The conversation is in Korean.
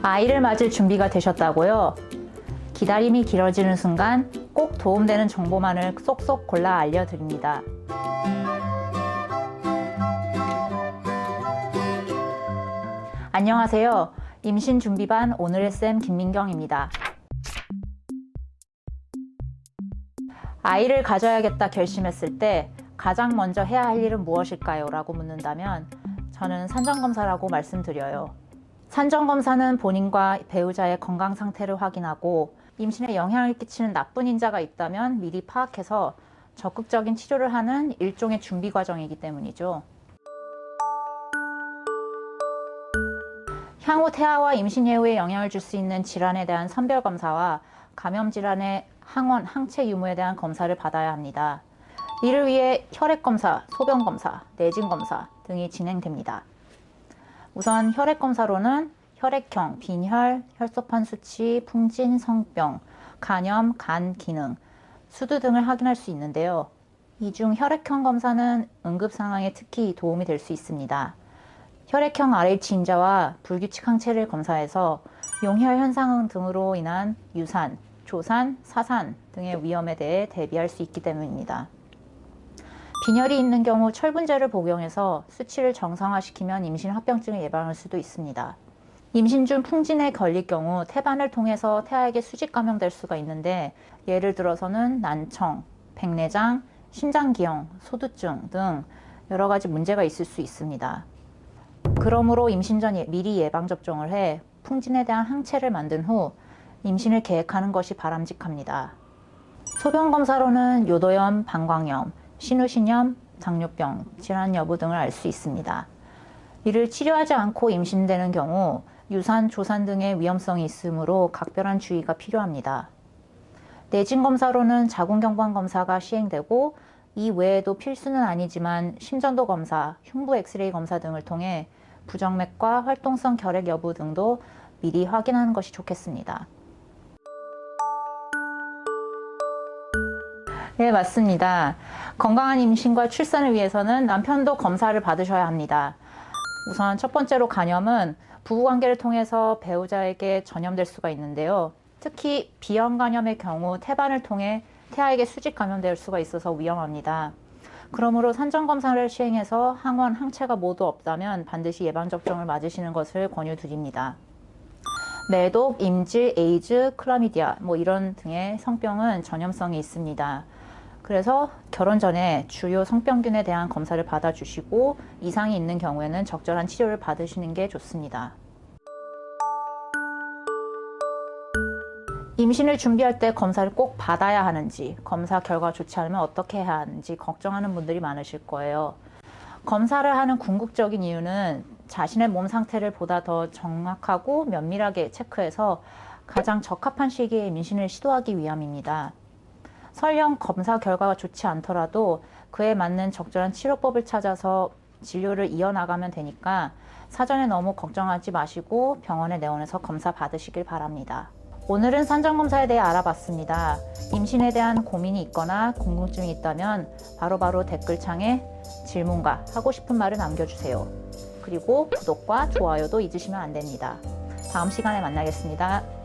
아이를 맞을 준비가 되셨다고요? 기다림이 길어지는 순간 꼭 도움되는 정보만을 쏙쏙 골라 알려드립니다. 안녕하세요. 임신 준비반 오늘의 쌤 김민경입니다. 아이를 가져야겠다 결심했을 때 가장 먼저 해야 할 일은 무엇일까요? 라고 묻는다면 저는 산전검사라고 말씀드려요. 산전검사는 본인과 배우자의 건강 상태를 확인하고 임신에 영향을 끼치는 나쁜 인자가 있다면 미리 파악해서 적극적인 치료를 하는 일종의 준비 과정이기 때문이죠. 향후 태아와 임신 예후에 영향을 줄 수 있는 질환에 대한 선별 검사와 감염 질환의 항원, 항체 유무에 대한 검사를 받아야 합니다. 이를 위해 혈액 검사, 소변 검사, 내진 검사 등이 진행됩니다. 우선 혈액 검사로는 혈액형, 빈혈, 혈소판 수치, 풍진, 성병, 간염, 간 기능, 수두 등을 확인할 수 있는데요. 이 중 혈액형 검사는 응급 상황에 특히 도움이 될 수 있습니다. 혈액형 RH 인자와 불규칙 항체를 검사해서 용혈 현상 등으로 인한 유산, 조산, 사산 등의 위험에 대해 대비할 수 있기 때문입니다. 빈혈이 있는 경우 철분제를 복용해서 수치를 정상화시키면 임신 합병증을 예방할 수도 있습니다. 임신 중 풍진에 걸릴 경우 태반을 통해서 태아에게 수직 감염될 수가 있는데 예를 들어서는 난청, 백내장, 심장기형, 소두증 등 여러 가지 문제가 있을 수 있습니다. 그러므로 임신 전 미리 예방접종을 해 풍진에 대한 항체를 만든 후 임신을 계획하는 것이 바람직합니다. 소변검사로는 요도염, 방광염, 신우신염, 당뇨병, 질환 여부 등을 알 수 있습니다. 이를 치료하지 않고 임신되는 경우 유산, 조산 등의 위험성이 있으므로 각별한 주의가 필요합니다. 내진 검사로는 자궁경부암 검사가 시행되고 이 외에도 필수는 아니지만 심전도 검사, 흉부 엑스레이 검사 등을 통해 부정맥과 활동성 결핵 여부 등도 미리 확인하는 것이 좋겠습니다. 네, 맞습니다. 건강한 임신과 출산을 위해서는 남편도 검사를 받으셔야 합니다. 우선 첫 번째로 간염은 부부관계를 통해서 배우자에게 전염될 수가 있는데요. 특히 비형 간염의 경우 태반을 통해 태아에게 수직 감염될 수가 있어서 위험합니다. 그러므로 산전검사를 시행해서 항원, 항체가 모두 없다면 반드시 예방접종을 맞으시는 것을 권유드립니다. 매독, 임질, 에이즈, 클라미디아 이런 등의 성병은 전염성이 있습니다. 그래서 결혼 전에 주요 성병균에 대한 검사를 받아주시고 이상이 있는 경우에는 적절한 치료를 받으시는 게 좋습니다. 임신을 준비할 때 검사를 꼭 받아야 하는지, 검사 결과가 좋지 않으면 어떻게 해야 하는지 걱정하는 분들이 많으실 거예요. 검사를 하는 궁극적인 이유는 자신의 몸 상태를 보다 더 정확하고 면밀하게 체크해서 가장 적합한 시기에 임신을 시도하기 위함입니다. 설령 검사 결과가 좋지 않더라도 그에 맞는 적절한 치료법을 찾아서 진료를 이어나가면 되니까 사전에 너무 걱정하지 마시고 병원에 내원해서 검사 받으시길 바랍니다. 오늘은 산전검사에 대해 알아봤습니다. 임신에 대한 고민이 있거나 궁금증이 있다면 바로바로 댓글창에 질문과 하고 싶은 말을 남겨주세요. 그리고 구독과 좋아요도 잊으시면 안 됩니다. 다음 시간에 만나겠습니다.